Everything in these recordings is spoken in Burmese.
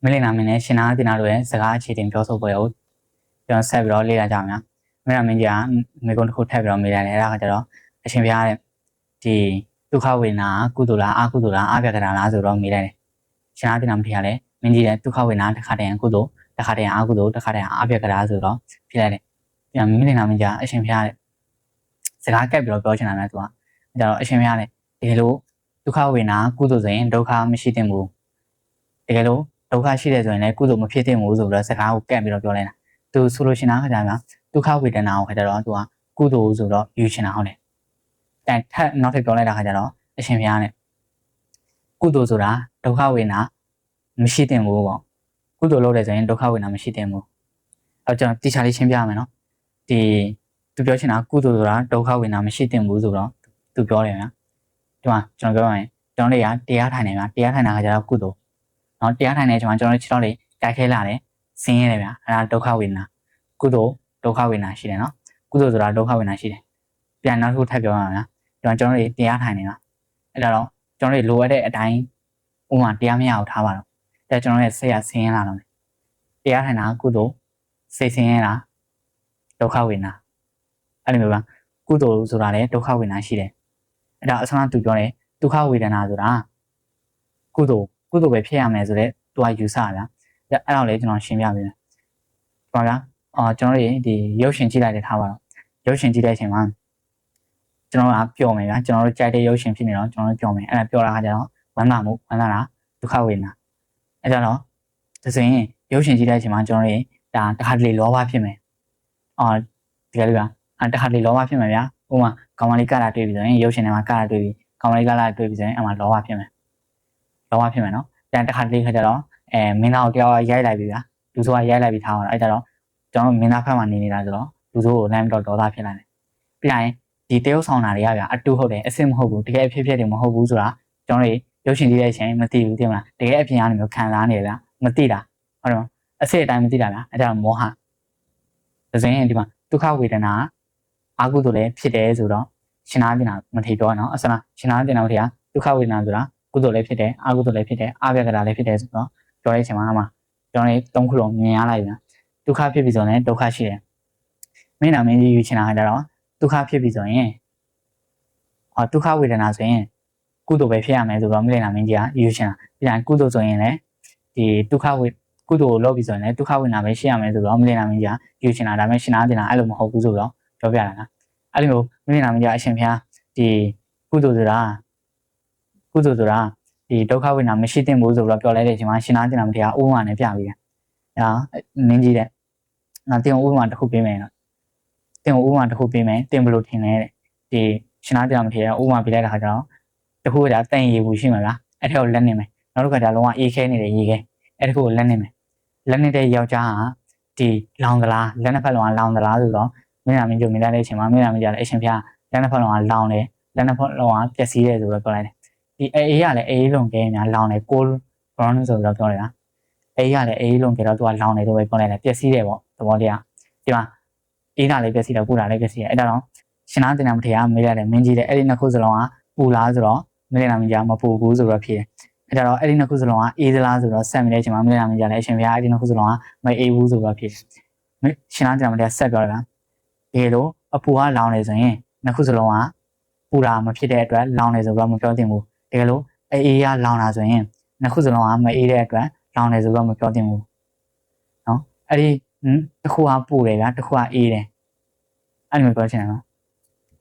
မလင်နာမင်းနဲ့ရှင်နာတင်နာတို့ရဲ့စကားအခြေတင်ပြောဆိုပွဲကိုကျွန်တော်ဆက်ပြီးတော့လေ့လာကြအောင်။မင်းနာမင်းကြီးကမိကုန်းတစ်ခုထပ်ပြီးတော့မေးလိုက်တယ်အဲ့ဒါကကျတော့အရှင်ဘုရားတဲ့ဒီဒုက္ခဝေဒနာကုသိုလ်လားအကုသိုလ်လားအပြက္ခတာလားဆိုတော့မေးလိုက်တယ်။ရှင်နာတင်နာမထေရလည်းမင်းကြီးတဲ့ဒုက္ခဝေဒနာတစ်ခါတည်းကုသိုလ်တစ်ခါတည်းအကုသိုလ်တစ်ခါတည်းအပြက္ခတာဆိုတော့ဖြေလိုက်တယ်။ပြန်မလင်နာမင်းကြီးကအရှင်ဘုရားတဲ့စကားကပ်ပြီးတော့ပြောချင်တာနဲ့သူကကျတော့အရှင်ဘုရားတဲ့ဒီလိုဒုက္ခဝေဒနာကုသိုလ်ဆိုရင်ဒုက္ခမရှိသင့်ဘူးတကယ်လို့ဒုက္ခရှိတယ်ဆိုရင်လည်းကုသိုလ်မဖြစ်သင့်ဘူးဆိုပြီးတော့စကားကိုကပ်ပြီးတော့ပြောလိုက်တာသူဆိုလို့ရှိရင်ခါကြမှာဒုက္ခဝေဒနာကိုခါကြတော့သူကကုသိုလ်ဆိုတော့ယူချင်တာဟုတ်တယ်တိုင်ထပ်နောက်ထပ်ပြောလိုက်တာခါကြတော့အရှင်ဘုရားနဲ့ကုသိုလ်ဆိုတာဒုက္ခဝေဒနာမရှိသင့်ဘူးပေါ့ကုသိုလ်လုပ်တယ်ဆိုရင်ဒုက္ခဝေဒနာမရှိသင့်ဘူးအဲ့ကျွန်တော်တိကျလေးရှင်းပြရမယ်နော်ဒီသူပြောချင်တာကုသိုလ်ဆိုတာဒုက္ခဝေဒနာမရှိသင့်ဘူးဆိုတော့သူပြောတယ်ဗျာဒီမှာကျွန်တော်ပြောရရင်ကျွန်တော်တို့ကတရားထိုင်နေတာတရားထိုင်တာခါကြတော့ကုသိုလ်နော်တရားထိုင်နေကျွန်တော်တို့ခြေထောက်လေးတိုက်ခဲလာတယ်ဆင်းရဲတယ်ဗျာအဲ့ဒါဒုက္ခဝေဒနာကုသိုလ်ဒုက္ခဝေဒနာရှိတယ်နော်ကုသိုလ်ဆိုတာဒုက္ခဝေဒနာရှိတယ်ပြန်နောက်တစ်ခုထပ်ပြောရအောင်ဗျာကျွန်တော်တို့တရားထိုင်နေတာအဲ့ဒါတော့ကျွန်တော်တို့လိုအပ်တဲ့အတိုင်းဥပမာတရားမရအောင်ထားပါတော့ဒါကျွန်တော်ရဲ့စိတ်ကဆင်းရဲလာတော့တရားထိုင်တာကုသိုလ်စိတ်ဆင်းရဲတာဒုက္ခဝေဒနာအဲ့လိုမျိုးပါကုသိုလ်ဆိုတာလည်းဒုက္ခဝေဒနာရှိတယ်အဲ့ဒါအစမ်းသူပြောတယ်ဒုက္ခဝေဒနာဆိုတာကုသိုလ်ပဲဖြစ်ရမယ်ဆိုတော့သူကယူဆရဗျာအဲ့တော့လေကျွန်တော်ရှင်းပြပေးမယ်။ဟုတ်လားကျွန်တော်တို့ဒီရုပ်ရှင်ကြည့်လိုက်တဲ့ထားပါတော့ရုပ်ရှင်ကြည့်တဲ့အချိန်မှာကျွန်တော်ကပျော်မယ်ဗျာကျွန်တော်တို့ကြိုက်တဲ့ရုပ်ရှင်ဖြစ်နေတော့ကျွန်တော်တို့ပျော်မယ်အဲ့ဒါပျော်တာကကျတော့ဝမ်းသာမှုဝမ်းသာတာဒုက္ခဝေဒနာအဲ့ကြတော့ဒါဆိုရင်ရုပ်ရှင်ကြည့်တဲ့အချိန်မှာကျွန်တော်တို့ဒါတစ်ခါတလေလောဘဖြစ်မယ်ဒီကလေးကတစ်ခါတလေလောဘဖြစ်မယ်ဗျာဥပမာကောင်မလေးကတာတွေ့ပြီဆိုရင်ရုပ်ရှင်ထဲမှာကတာတွေ့ပြီကောင်မလေးကတာတွေ့ပြီဆိုရင်အဲ့မှာလောဘဖြစ်မယ်နော်ပြန်တစ်ခါတလေခါကျတော့မင်းသားကိုတရားရိုက်လိုက်ပြီဗျာလူဆိုးကရိုက်လိုက်ပြီးထားအောင်အဲ့ကြတော့ကျွန်တော်မင်းသားဖက်မှာနေနေတာဆိုတော့လူဆိုးကိုလမ်းတော့ဒေါသဖြစ်လာတယ်ပြီးရင်ဒီတရုပ်ဆောင်တာတွေကဗျာအတူဟုတ်တယ်အစစ်မဟုတ်ဘူးတကယ်အဖြစ်တွေမဟုတ်ဘူးဆိုတာကျွန်တော်တို့ရုပ်ရှင်ကြည့်တဲ့အချိန်မသိဘူးသိမလားတကယ်အပြင်ကနေမျိုးခံစားနေရဗျာမသိတာဟုတ်တော့အစစ်အတိုင်းမသိတာဗျာအဲ့ဒါမောဟဒါဆိုရင်ဒီမှာဒုက္ခဝေဒနာအာဟုတို့လည်းဖြစ်တယ်ဆိုတော့ရှင်နာတင်တာမထေပြောနော်အစလားရှင်နာတင်တာမထေကဒုက္ခဝေဒနာဆိုတာကုသိုလ်လည်းဖြစ်တယ်အကုသိုလ်လည်းဖြစ်တယ်အပြက္ခတာလည်းဖြစ်တယ်ဆိုတော့ပြောတဲ့အချိန်မှာကျွန်တော်တို့သုံးခုလုံးမြင်ရလိုက်ပြန်ဒုက္ခဖြစ်ပြီဆိုရင်ဒုက္ခရှိတယ်မင်းနာမင်းကြီးယူချင်တာကြတော့ဒုက္ခဖြစ်ပြီဆိုရင်ဒုက္ခဝေဒနာဆိုရင်ကုသိုလ်ပဲဖြစ်ရမယ်ဆိုတော့မင်းနာမင်းကြီးကယူချင်တာပြန်ကုသိုလ်ဆိုရင်လည်းဒီဒုက္ခကုသိုလ်လုပ်ပြီဆိုရင်လည်းဒုက္ခဝေဒနာပဲရှိရမယ်ဆိုတော့မင်းနာမင်းကြီးကယူချင်တာဒါပေမဲ့ရှင်နာတင်တာအဲ့လိုမဟုတ်ဘူးဆိုတော့ပြောပြတာနော်အဲ့လိုမျိုးမင်းနာမင်းကြီးအရှင်ဖျားဒီကုသိုလ်ဆိုတာဒီဒုက္ခဝေဒနာမရှိသင့်ဘူးဆိုတော့ပြောလိုက်တဲ့အချိန်မှာရှင်နာတင်တာမတရားဥပမာနဲ့ပြပြီးတယ်။ဒါမင်းကြီးတဲ့။တင်ဥပမာတစ်ခုပေးမယ်နော်။တင်ဥပမာတစ်ခုပေးမယ်တင်ဘယ်လိုထင်လဲတဲ့။ဒီရှင်နာတင်တာမတရားဥပမာပေးလိုက်တဲ့ခါကျတော့တစ်ခုကဒါတန်ရေဘူးရှိမှာလား။အဲ့ထက်ကိုလက်နေမယ်။နောက်တစ်ခါကျလုံးဝအေးခဲနေတယ်ရေခဲ။အဲ့တစ်ခုကိုလက်နေမယ်။လက်နေတဲ့ယောက်ျားဟာဒီလောင်သလားလက်နှစ်ဖက်လုံးကလောင်သလားဆိုတော့မင်းနာမင်းကြုံမိတဲ့အချိန်မှာမင်းနာမင်းကြလည်းအရှင်ဖျားလက်နှစ်ဖက်လုံးကလောင်တယ်လက်နှစ်ဖက်လုံးကပျက်စီးတယ်ဆိုတော့ပြောလိုက်တယ်ဒီအေးကလည်းအေးလုံးကဲများလောင်တယ်ကိုဘရောင်းဆိုတော့ပြောနေတာအေးကလည်းအေးလုံးကဲတော့သူကလောင်တယ်လို့ပဲပြောလိုက်တယ်ပျက်စီးတယ်ပေါ့သဘောတရားဒီမှာအေးကလည်းပျက်စီးတယ်ပူတာလည်းပျက်စီးတယ်အဲ့ဒါတော့ရှင်နာတင်နာမထေရမေးရတယ်မင်းကြီးတဲ့အဲ့ဒီနှစ်ခုစလုံးကပူလားဆိုတော့မင်းနာမင်းကြီးမပူဘူးဆိုတော့ဖြေတယ်အဲ့ဒါတော့အဲ့ဒီနှစ်ခုစလုံးကအေးသလားဆိုတော့ဆက်မိတဲ့အချိန်မှာမင်းနာမင်းကြီးလည်းအရှင်ဘုရားအဲ့ဒီနှစ်ခုစလုံးကမအေးဘူးဆိုတော့ဖြေရှင်နာတင်နာမထေရဆက်ပြောတယ်ဒီလိုအပူကလောင်နေဆိုရင်နှစ်ခုစလုံးကပူတာမဖြစ်တဲ့အတွက်လောင်နေဆိုတော့မပြောသင့်ဘူးတကယ်လို့အေးရလောင်တာဆိုရင်နှစ်ခုစလုံးကမအေးတဲ့အတွက်လောင်နေဆိုတော့မပြောသင့်ဘူးနော်အဲ့ဒီတစ်ခုကပူတယ်ဗျာတစ်ခုကအေးတယ်အဲ့လိုပြောချင်တယ်နော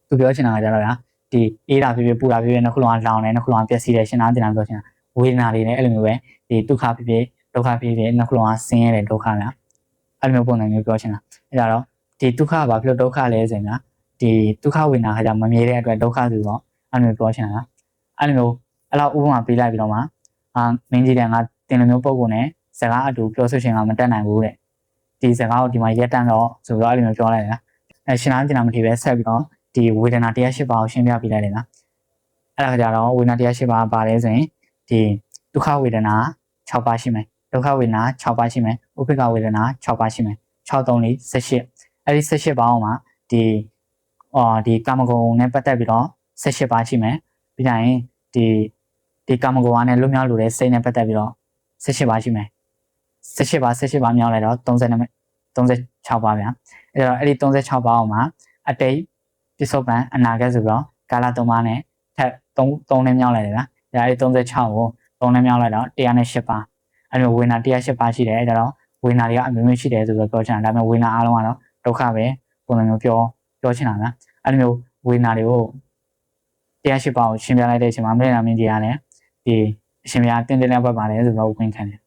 ်သူပြောချင်တာကကြတော့ဗျာဒီအေးတာဖြစ်ဖြစ်ပူတာဖြစ်ဖြစ်နှစ်ခုလုံးကလောင်တယ်နှစ်ခုလုံးကပျက်စီးတယ်ရှင်နာတင်တာပြောချင်တာဝေဒနာတွေလည်းအဲ့လိုမျိုးပဲဒီဒုက္ခဖြစ်ဖြစ်ဒုက္ခဖြစ်ဖြစ်နှစ်ခုလုံးကဆင်းရဲတယ်ဒုက္ခဗျာအဲ့လိုမျိုးပုံစံမျိုးပြောချင်တာအဲ့ဒါတော့ဒီဒုက္ခဘာဖြစ်လို့ဒုက္ခလဲဆိုရင်ဗျာဒီဒုက္ခဝေဒနာကကြမမြဲတဲ့အတွက်ဒုက္ခဆိုတော့အဲ့လိုမျိုးပြောချင်တာအဲ့လိုမျိုးအဲ့လောက်ဥပမာပေးလိုက်ပြီးတော့မှမင်းကြီးတဲ့ငါတင်လိုမျိုးပုံကုန်နဲ့စကားအတူပြောဆိုချင်ကမတက်နိုင်ဘူးတဲ့ဒီစကားကိုဒီမှာရက်တန်းတော့ဆိုတော့အဲ့လိုမျိုးပြောလိုက်တယ်နော်ရှင်နာတင်တာမထီပဲဆက်ပြီးတော့ဒီဝေဒနာတရား၈ပါးကိုရှင်းပြပေးလိုက်တယ်နော်အဲ့ဒါကြတော့ဝေဒနာတရား၈ပါးပါလဲဆိုရင်ဒီဒုက္ခဝေဒနာ6ပါးရှိမယ်ဒုက္ခဝေဒနာ6ပါးရှိမယ်ဥပိ္ပခဝေဒနာ6ပါးရှိမယ်6 3 4 18အဲ့ဒီ18ပါးအောင်မှာဒီကာမဂုဏ်နဲ့ပတ်သက်ပြီးတော့18ပါးရှိမယ်ပြီးရင်ဒီကာမဂုဏ်နဲ့လွတ်မြောက်လို့တဲ့စိတ်နဲ့ပတ်သက်ပြီးတော့18ပါးရှိမယ် 18ပါမြောက်လိုက်တော့36ပါဗျာအဲ့တော့အဲ့ဒီ36ပါအောင်မှာအတိတ်ပစ္စုပန်အနာဂတ်ဆိုတော့ကာလ3ပါးနဲ့ထပ်3နဲ့မြောက်လိုက်တယ်ဗျာအဲ့ဒီ36ကို3နဲ့မြောက်လိုက်တော့108ပါအဲ့လိုဝေနာ108ပါရှိတယ်အဲ့တော့ဝေနာတွေကအမျိုးမျိုးရှိတယ်ဆိုတော့ပြောချင်တာဒါပေမဲ့ဝေနာအားလုံးကတော့ဒုက္ခပဲပုံစံမျိုးပြောချင်တာဗျာအဲ့လိုမျိုးဝေနာတွေကို108ပါကိုရှင်းပြလိုက်တဲ့အချိန်မှာမင်းနာမင်းကြီးကလည်းဒီအရှင်ဘုရားတင်းတင်းလေးဘက်ပါလေဆိုတော့ဝင်ခံတယ်